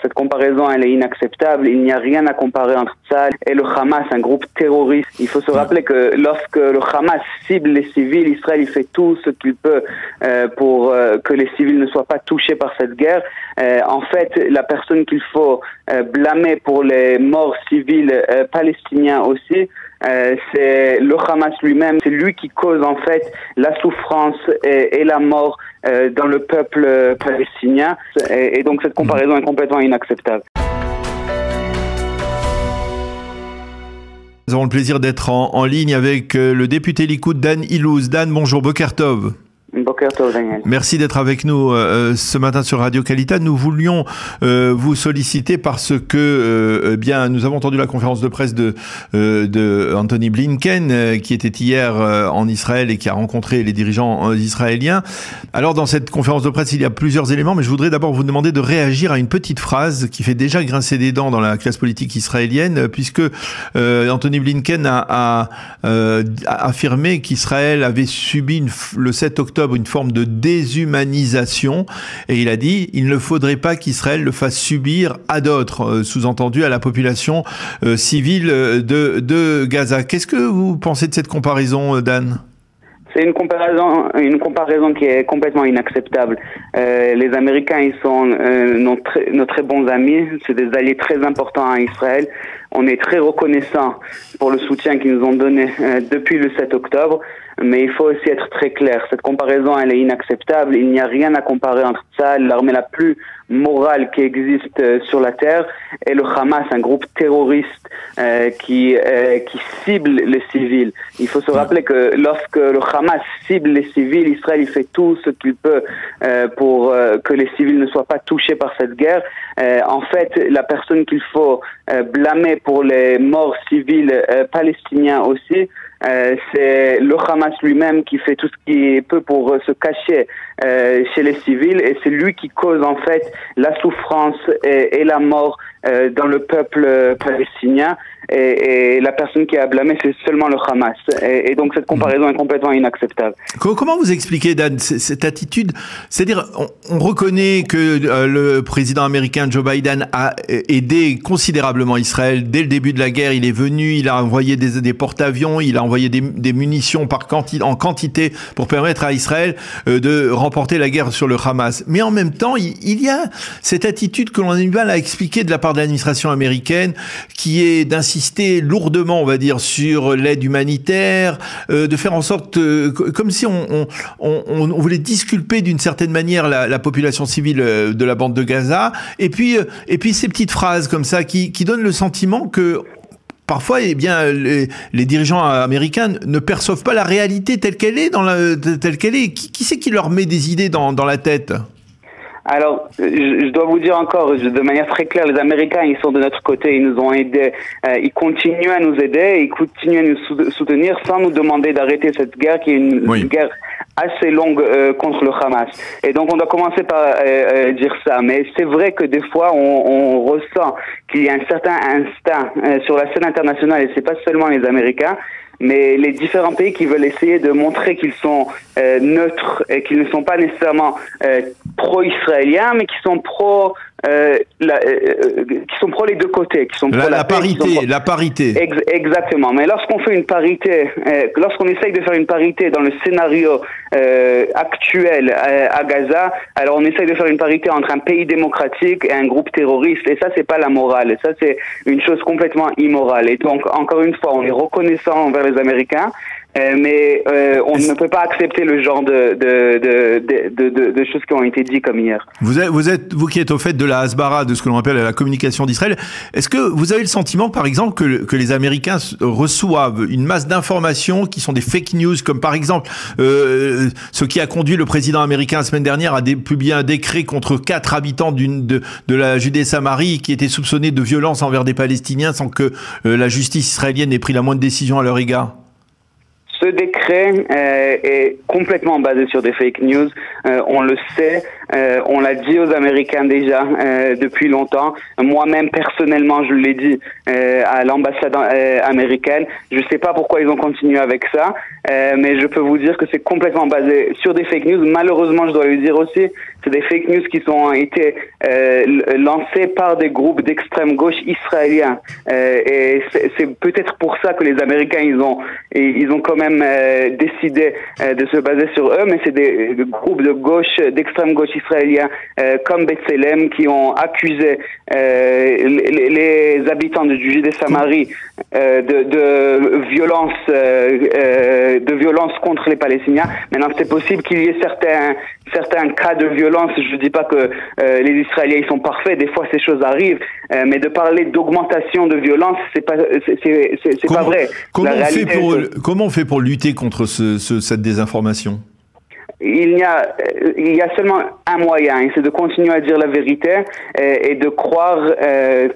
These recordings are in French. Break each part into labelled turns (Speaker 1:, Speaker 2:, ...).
Speaker 1: Cette comparaison, elle est inacceptable. Il n'y a rien à comparer entre ça et le Hamas, un groupe terroriste. Il faut se rappeler que lorsque le Hamas cible les civils, Israël il fait tout ce qu'il peut pour que les civils ne soient pas touchés par cette guerre. En fait, la personne qu'il faut blâmer pour les morts civils palestiniens aussi, c'est le Hamas lui-même. C'est lui qui cause en fait la souffrance et la mort dans le peuple palestinien. Et donc cette comparaison est complètement inacceptable.
Speaker 2: Nous avons le plaisir d'être en ligne avec le député Likoud Dan Illouz. Dan, bonjour, Boker Tov.
Speaker 1: Boker Tov, Daniel.
Speaker 2: Merci d'être avec nous ce matin sur Radio Kalita. Nous voulions vous solliciter parce que bien nous avons entendu la conférence de presse de Anthony Blinken qui était hier en Israël et qui a rencontré les dirigeants israéliens. Alors dans cette conférence de presse, il y a plusieurs éléments, mais je voudrais d'abord vous demander de réagir à une petite phrase qui fait déjà grincer des dents dans la classe politique israélienne, puisque Anthony Blinken a affirmé qu'Israël avait subi le 7 octobre une forme de déshumanisation, et il a dit il ne faudrait pas qu'Israël le fasse subir à d'autres, sous-entendu à la population civile de Gaza. Qu'est-ce que vous pensez de cette comparaison, Dan ?
Speaker 1: C'est une comparaison qui est complètement inacceptable. Les Américains, ils sont nos très bons amis, c'est des alliés très importants à Israël. On est très reconnaissants pour le soutien qu'ils nous ont donné depuis le 7 octobre. Mais il faut aussi être très clair. Cette comparaison, elle est inacceptable. Il n'y a rien à comparer entre ça, l'armée la plus morale qui existe sur la Terre, et le Hamas, un groupe terroriste qui cible les civils. Il faut se rappeler que lorsque le Hamas cible les civils, Israël il fait tout ce qu'il peut pour que les civils ne soient pas touchés par cette guerre. En fait, la personne qu'il faut blâmer pour les morts civils palestiniens aussi, c'est le Hamas lui-même qui fait tout ce qu'il peut pour se cacher chez les civils, et c'est lui qui cause en fait la souffrance et la mort dans le peuple palestinien, et la personne qui a blâmé c'est seulement le Hamas, et donc cette comparaison est complètement inacceptable.
Speaker 2: Comment vous expliquez, Dan, cette attitude? C'est-à-dire, on reconnaît que le président américain Joe Biden a aidé considérablement Israël dès le début de la guerre. Il est venu, il a envoyé des porte-avions, il a envoyé des munitions en quantité pour permettre à Israël de remporter la guerre sur le Hamas. Mais en même temps, il y a cette attitude que l'on a du mal à expliquer de la part de l'administration américaine, qui est d'insister lourdement, on va dire, sur l'aide humanitaire, de faire en sorte, comme si on voulait disculper d'une certaine manière la population civile de la bande de Gaza, et puis ces petites phrases comme ça qui donnent le sentiment que parfois, eh bien, les dirigeants américains ne perçoivent pas la réalité telle qu'elle est, telle qu'elle est. Qui c'est qui leur met des idées dans la tête?
Speaker 1: Alors, je dois vous dire encore, de manière très claire, les Américains, ils sont de notre côté, ils nous ont aidés, ils continuent à nous aider, ils continuent à nous soutenir sans nous demander d'arrêter cette guerre qui est une guerre assez longue contre le Hamas. Et donc, on doit commencer par dire ça. Mais c'est vrai que des fois, on ressent qu'il y a un certain instinct sur la scène internationale, et c'est pas seulement les Américains, mais les différents pays qui veulent essayer de montrer qu'ils sont neutres et qu'ils ne sont pas nécessairement pro-israéliens, mais qui sont pro les deux côtés, qui sont pro
Speaker 2: la parité.
Speaker 1: Exactement. Mais lorsqu'on fait une parité, lorsqu'on essaye de faire une parité dans le scénario actuel à Gaza, alors on essaye de faire une parité entre un pays démocratique et un groupe terroriste, et ça c'est pas la morale, et ça c'est une chose complètement immorale. Et donc encore une fois, on est reconnaissant envers les Américains, mais on ne peut pas accepter le genre de choses qui ont été dites comme hier.
Speaker 2: Vous qui êtes au fait de la Hasbara, de ce que l'on appelle la communication d'Israël, est-ce que vous avez le sentiment, par exemple, que les Américains reçoivent une masse d'informations qui sont des fake news, comme par exemple ce qui a conduit le président américain la semaine dernière à publier un décret contre 4 habitants de la Judée-Samarie qui étaient soupçonnés de violence envers des Palestiniens sans que la justice israélienne ait pris la moindre décision à leur égard? Ce
Speaker 1: décret est complètement basé sur des fake news, on le sait. On l'a dit aux Américains déjà depuis longtemps. Moi-même, personnellement, je l'ai dit à l'ambassade américaine. Je ne sais pas pourquoi ils ont continué avec ça, mais je peux vous dire que c'est complètement basé sur des fake news. Malheureusement, je dois le dire aussi, c'est des fake news qui ont été lancés par des groupes d'extrême gauche israéliens. Et c'est peut-être pour ça que les Américains, ils ont quand même décidé de se baser sur eux, mais c'est des groupes de gauche, d'extrême gauche israéliens comme B'Tselem qui ont accusé les habitants de Judée-Samarie de violence contre les Palestiniens. Maintenant, c'est possible qu'il y ait certains cas de violence. Je ne dis pas que les Israéliens ils sont parfaits. Des fois, ces choses arrivent, mais de parler d'augmentation de violence, c'est pas vrai.
Speaker 2: Comment on fait pour lutter contre cette désinformation?
Speaker 1: Il y a seulement un moyen, et c'est de continuer à dire la vérité et de croire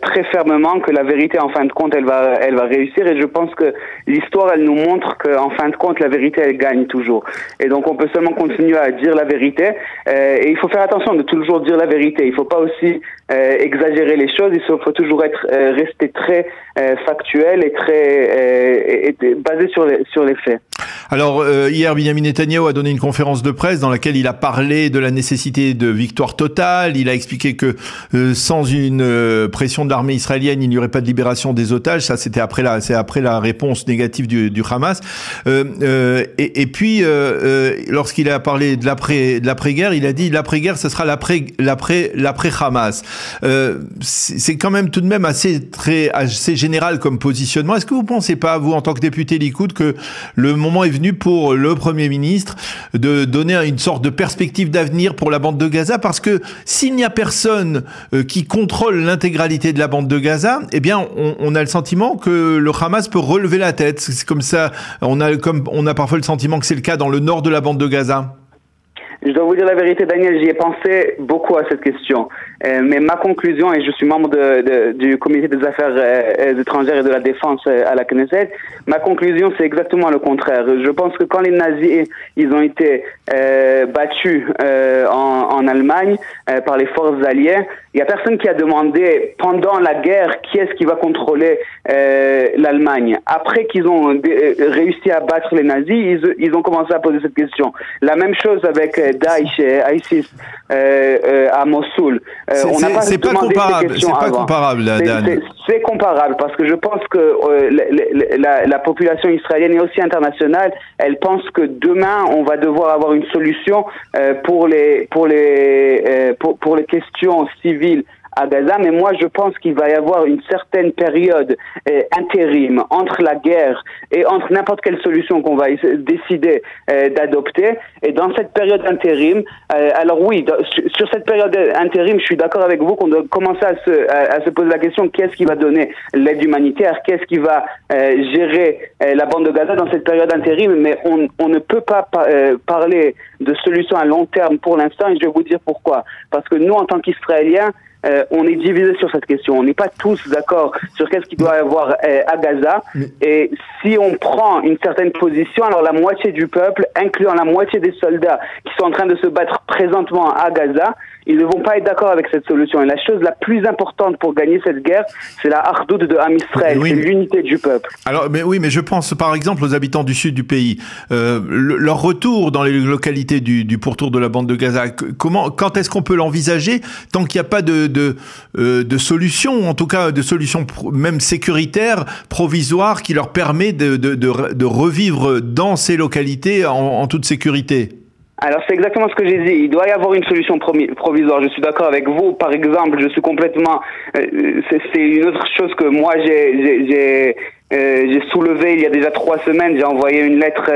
Speaker 1: très fermement que la vérité, en fin de compte, elle va réussir. Et je pense que l'histoire, elle nous montre qu'en fin de compte, la vérité, elle gagne toujours. Et donc, on peut seulement continuer à dire la vérité. Et il faut faire attention de toujours dire la vérité. Il ne faut pas aussi exagérer les choses. Il faut toujours rester très factuel et très basé sur les faits.
Speaker 2: Alors, hier, Benjamin Netanyahou a donné une conférence de presse dans laquelle il a parlé de la nécessité de victoire totale. Il a expliqué que sans une pression de l'armée israélienne, il n'y aurait pas de libération des otages. Ça, c'est après la réponse négative du Hamas. Et puis, lorsqu'il a parlé de l'après-guerre, il a dit l'après-guerre, ce sera l'après-Hamas. C'est quand même tout de même assez général comme positionnement. Est-ce que vous pensez pas, vous, en tant que député Likoud, que le moment est venu pour le Premier ministre de donner une sorte de perspective d'avenir pour la bande de Gaza, parce que s'il n'y a personne qui contrôle l'intégralité de la bande de Gaza, eh bien on a le sentiment que le Hamas peut relever la tête. C'est comme ça, on a parfois le sentiment que c'est le cas dans le nord de la bande de Gaza.
Speaker 1: Je dois vous dire la vérité, Daniel, j'y ai pensé beaucoup à cette question. Mais ma conclusion, et je suis membre du comité des affaires étrangères et de la défense à la Knesset, ma conclusion, c'est exactement le contraire. Je pense que quand les nazis, ils ont été battus en Allemagne par les forces alliées, il n'y a personne qui a demandé pendant la guerre qui est-ce qui va contrôler l'Allemagne. Après qu'ils ont réussi à battre les nazis, ils ont commencé à poser cette question. La même chose avec Daesh et ISIS à Mossoul.
Speaker 2: C'est pas comparable, Dan.
Speaker 1: C'est comparable parce que je pense que la population israélienne et aussi internationale, elle pense que demain on va devoir avoir une solution pour les questions civiles à Gaza, mais moi je pense qu'il va y avoir une certaine période intérim entre la guerre et entre n'importe quelle solution qu'on va décider d'adopter. Et dans cette période intérim, alors oui, sur cette période intérim, je suis d'accord avec vous qu'on doit commencer à se poser la question qu'est-ce qui va donner l'aide humanitaire, qu'est-ce qui va gérer la bande de Gaza dans cette période intérim, mais on ne peut pas parler de solutions à long terme pour l'instant, et je vais vous dire pourquoi. Parce que nous, en tant qu'Israéliens, on est divisé sur cette question. On n'est pas tous d'accord sur qu'est-ce qu'il doit y avoir à Gaza. Et si on prend une certaine position, alors la moitié du peuple, incluant la moitié des soldats qui sont en train de se battre présentement à Gaza, ils ne vont pas être d'accord avec cette solution. Et la chose la plus importante pour gagner cette guerre, c'est la Ardoud de Am Israël, c'est l'unité du peuple.
Speaker 2: Alors, mais je pense par exemple aux habitants du sud du pays. Leur retour dans les localités du pourtour de la bande de Gaza, quand est-ce qu'on peut l'envisager tant qu'il n'y a pas de solution, en tout cas de solution même sécuritaire, provisoire, qui leur permet de revivre dans ces localités en toute sécurité?
Speaker 1: Alors c'est exactement ce que j'ai dit. Il doit y avoir une solution provisoire. Je suis d'accord avec vous. Par exemple, je suis complètement. C'est une autre chose que moi j'ai soulevé il y a déjà 3 semaines. J'ai envoyé une lettre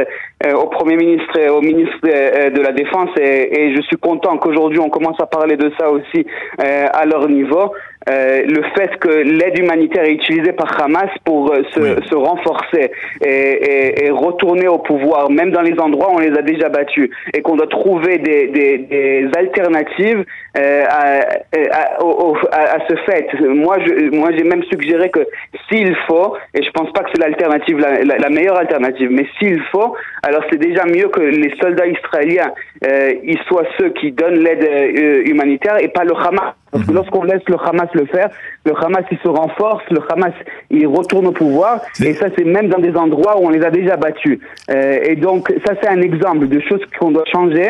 Speaker 1: au Premier ministre et au ministre de la Défense et je suis content qu'aujourd'hui on commence à parler de ça aussi à leur niveau. le fait que l'aide humanitaire est utilisée par Hamas pour se renforcer et retourner au pouvoir, même dans les endroits où on les a déjà battus, et qu'on doit trouver des alternatives à ce fait. Moi, j'ai même suggéré que s'il faut, et je pense pas que c'est l'alternative, la meilleure alternative, mais s'il faut, alors c'est déjà mieux que les soldats israéliens, ils soient ceux qui donnent l'aide humanitaire et pas le Hamas. Parce que lorsqu'on laisse le Hamas le faire, le Hamas il se renforce, le Hamas il retourne au pouvoir, et ça c'est même dans des endroits où on les a déjà battus. Et donc ça c'est un exemple de choses qu'on doit changer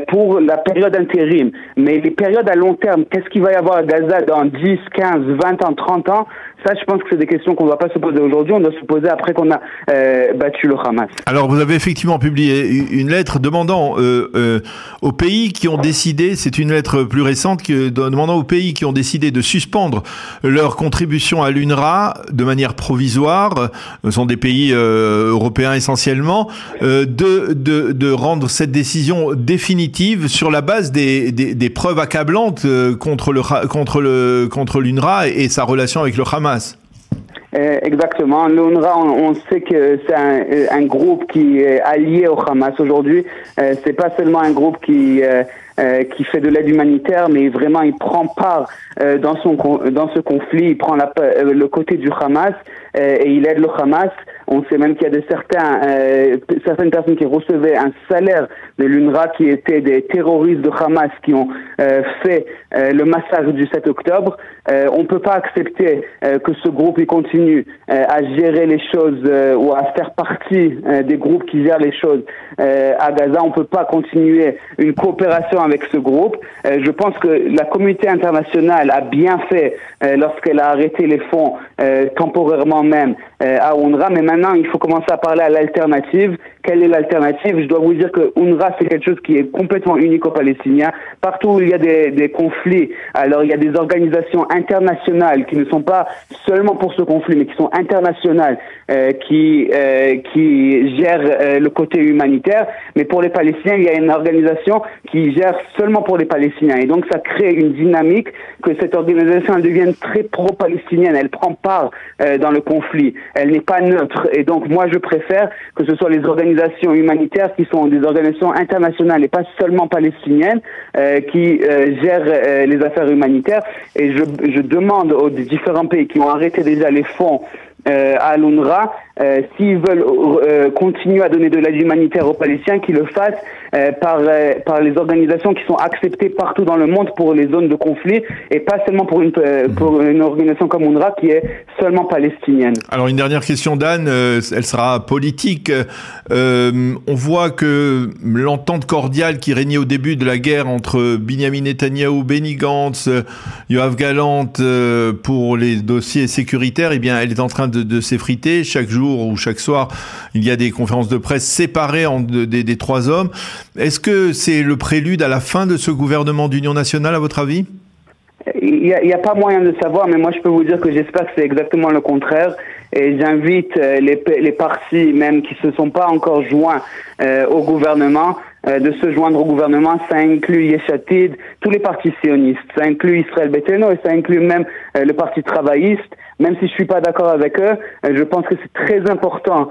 Speaker 1: pour la période intérim. Mais les périodes à long terme, qu'est-ce qu'il va y avoir à Gaza dans 10, 15, 20 ans, 30 ans? Ça, je pense que c'est des questions qu'on ne doit pas se poser aujourd'hui, on doit se poser après qu'on a battu le Hamas.
Speaker 2: Alors, vous avez effectivement publié une lettre demandant aux pays qui ont décidé, c'est une lettre plus récente, demandant aux pays qui ont décidé de suspendre leur contribution à l'UNRWA de manière provisoire, ce sont des pays européens essentiellement, de rendre cette décision définitive sur la base des preuves accablantes contre l'UNRWA et sa relation avec le Hamas.
Speaker 1: Exactement. L'UNRWA, on sait que c'est un groupe qui est allié au Hamas aujourd'hui. C'est pas seulement un groupe qui fait de l'aide humanitaire, mais vraiment il prend part dans ce conflit. Il prend le côté du Hamas et il aide le Hamas. On sait même qu'il y a certaines personnes qui recevaient un salaire de l'UNRWA qui étaient des terroristes de Hamas qui ont fait le massacre du 7 octobre. On peut pas accepter que ce groupe il continue à gérer les choses ou à faire partie des groupes qui gèrent les choses à Gaza. On peut pas continuer une coopération avec ce groupe. Je pense que la communauté internationale a bien fait lorsqu'elle a arrêté les fonds temporairement même à UNRWA, mais maintenant il faut commencer à parler à l'alternative. Quelle est l'alternative? Je dois vous dire que UNRWA c'est quelque chose qui est complètement unique aux Palestiniens. Partout où il y a des conflits, alors il y a des organisations internationales qui ne sont pas seulement pour ce conflit, mais qui sont internationales, qui gèrent le côté humanitaire. Mais pour les Palestiniens, il y a une organisation qui gère seulement pour les Palestiniens. Et donc ça crée une dynamique que cette organisation elle devienne très pro-palestinienne. Elle prend part dans le conflit. Elle n'est pas neutre. Et donc moi je préfère que ce soit les organisations humanitaires qui sont des organisations internationales et pas seulement palestiniennes qui gèrent les affaires humanitaires. Et je demande aux différents pays qui ont arrêté déjà les fonds à l'UNRWA, s'ils veulent continuer à donner de l'aide humanitaire aux Palestiniens, qu'ils le fassent par les organisations qui sont acceptées partout dans le monde pour les zones de conflit et pas seulement pour une organisation comme UNRWA qui est seulement palestinienne.
Speaker 2: Alors une dernière question d'Anne, elle sera politique. On voit que l'entente cordiale qui régnait au début de la guerre entre Benyamin Netanyahou, Benny Gantz, Yoav Gallant pour les dossiers sécuritaires, eh bien elle est en train de s'effriter. Chaque jour ou chaque soir, il y a des conférences de presse séparées des trois hommes. Est-ce que c'est le prélude à la fin de ce gouvernement d'union nationale, à votre avis?
Speaker 1: Il n'y a pas moyen de savoir, mais moi je peux vous dire que j'espère que c'est exactement le contraire. Et j'invite les partis même qui se sont pas encore joints au gouvernement de se joindre au gouvernement. Ça inclut Yesh Atid, tous les partis sionistes, ça inclut Israël Beiteno et ça inclut même le parti travailliste. Même si je suis pas d'accord avec eux, je pense que c'est très important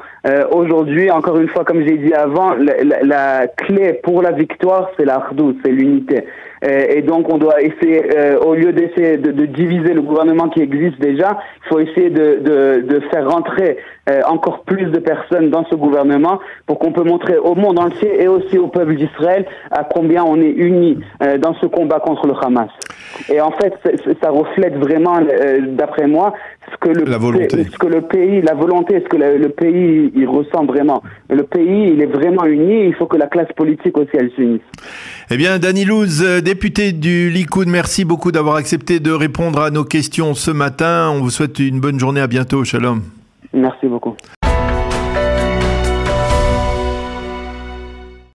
Speaker 1: aujourd'hui, encore une fois, comme j'ai dit avant, la clé pour la victoire, c'est l'Achdut, c'est l'unité. Et donc on doit essayer, au lieu d'essayer de diviser le gouvernement qui existe déjà, il faut essayer de faire rentrer encore plus de personnes dans ce gouvernement pour qu'on peut montrer au monde entier et aussi au peuple d'Israël à combien on est unis dans ce combat contre le Hamas. Et en fait, ça reflète vraiment, d'après moi, ce que le pays, la volonté, ce que le pays il ressent vraiment. Le pays, il est vraiment uni. Il faut que la classe politique aussi elle s'unisse.
Speaker 2: Eh bien, Danny Louz, député du Likoud, merci beaucoup d'avoir accepté de répondre à nos questions ce matin. On vous souhaite une bonne journée. À bientôt. Shalom.
Speaker 1: Merci beaucoup.